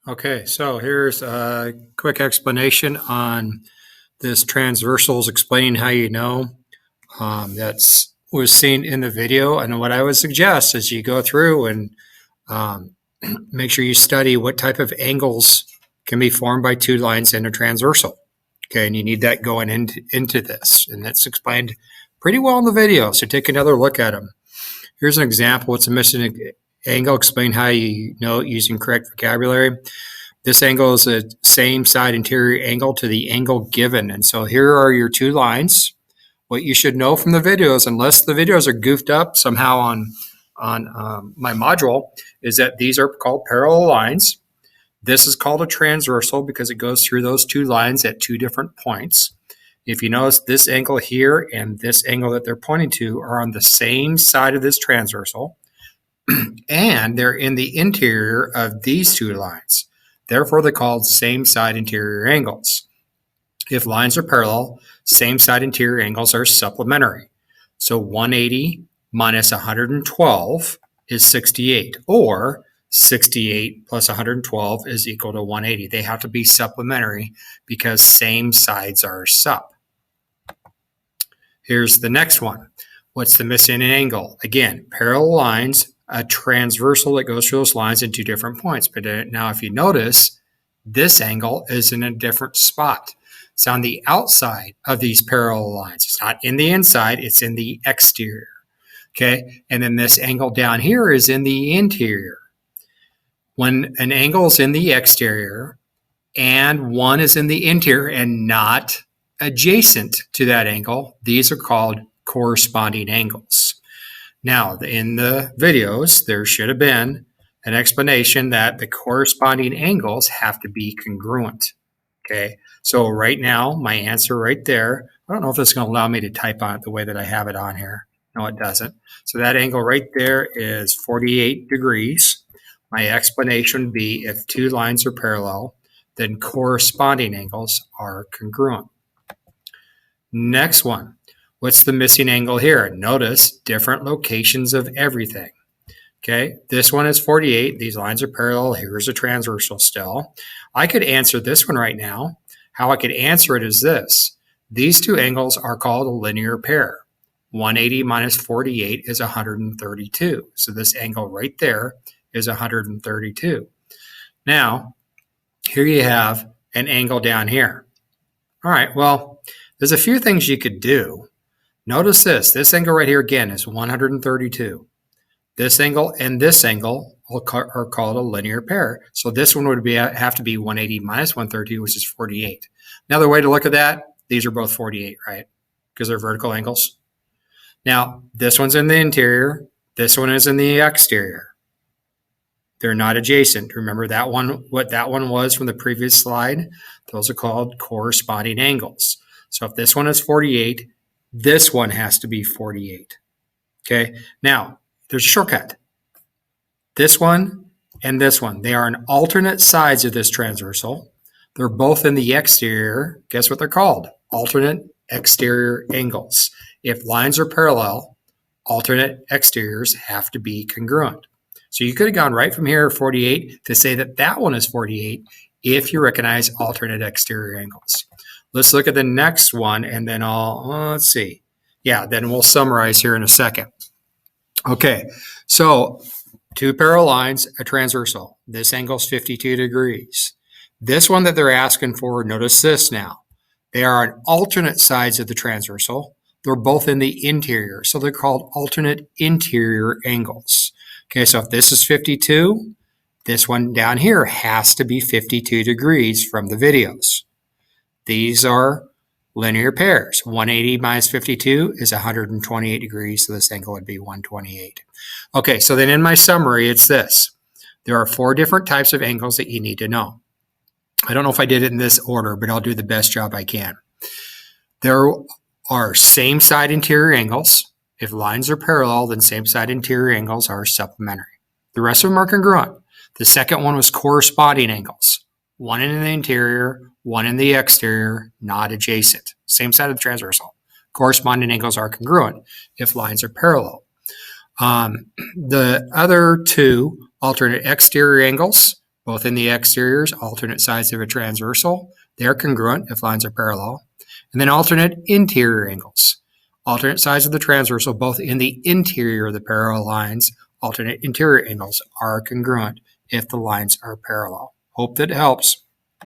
Okay, so here's a quick explanation on this transversals, explaining how you know. That's was seen in the video, and what I would suggest is you go through and um, make sure you study what type of angles can be formed by two lines in a transversal. Okay, and you need that going into this, and that's explained pretty well in the video, so take another look at them. Here's an example. It's a missing angle. Explain how you know it using correct vocabulary. This angle is the same side interior angle to the angle given. And so here are your two lines. What you should know from the videos, unless the videos are goofed up somehow on my module, is that these are called parallel lines. This is called a transversal because it goes through those two lines at two different points. If you notice, this angle here and this angle that they're pointing to are on the same side of this transversal, and they're in the interior of these two lines. Therefore, they're called same side interior angles. If lines are parallel, same side interior angles are supplementary. So 180 minus 112 is 68, or 68 plus 112 is equal to 180. They have to be supplementary because same sides are sup. Here's the next one. What's the missing angle? Again, parallel lines, a transversal that goes through those lines in two different points. But now if you notice, this angle is in a different spot. It's on the outside of these parallel lines. It's not in the inside, it's in the exterior. Okay, and then this angle down here is in the interior. When an angle is in the exterior and one is in the interior and not adjacent to that angle, these are called corresponding angles. Now, in the videos, there should have been an explanation that the corresponding angles have to be congruent. Okay, so right now, my answer right there, I don't know if it's going to allow me to type on it the way that I have it on here. No, it doesn't. So that angle right there is 48 degrees. My explanation would be if two lines are parallel, then corresponding angles are congruent. Next one. What's the missing angle here? Notice different locations of everything. Okay, this one is 48. These lines are parallel. Here's a transversal still. I could answer this one right now. How I could answer it is this. These two angles are called a linear pair. 180 minus 48 is 132. So this angle right there is 132. Now, here you have an angle down here. All right, well, there's a few things you could do. Notice this angle right here again is 132. This angle and this angle are called a linear pair. So this one would have to be 180 minus 132, which is 48. Another way to look at that, these are both 48, right? Because they're vertical angles. Now, this one's in the interior. This one is in the exterior. They're not adjacent. Remember that one, what that one was from the previous slide? Those are called corresponding angles. So if this one is 48, this one has to be 48. Okay, now there's a shortcut. This one and this one, they are on alternate sides of this transversal. They're both in the exterior. Guess what they're called? Alternate exterior angles. If lines are parallel, alternate exteriors have to be congruent. So you could have gone right from here, 48, to say that that one is 48 if you recognize alternate exterior angles. Let's look at the next one, and then let's see. Yeah, then we'll summarize here in a second. Okay, so two parallel lines, a transversal. This angle is 52 degrees. This one that they're asking for, notice this now. They are on alternate sides of the transversal. They're both in the interior, so they're called alternate interior angles. Okay, so if this is 52, this one down here has to be 52 degrees from the videos. These are linear pairs. 180 minus 52 is 128 degrees, so this angle would be 128. Okay, so then in my summary, it's this. There are four different types of angles that you need to know. I don't know if I did it in this order, but I'll do the best job I can. There are same side interior angles. If lines are parallel, then same side interior angles are supplementary. The rest of them are congruent. The second one was corresponding angles. One in the interior, one in the exterior, not adjacent. Same side of the transversal. Corresponding angles are congruent if lines are parallel. The other two alternate exterior angles both in the exteriors, alternate sides of a transversal. They're congruent if lines are parallel. And then alternate interior angles. Alternate sides of the transversal, both in the interior of the parallel lines, alternate interior angles are congruent if the lines are parallel. Hope that helps.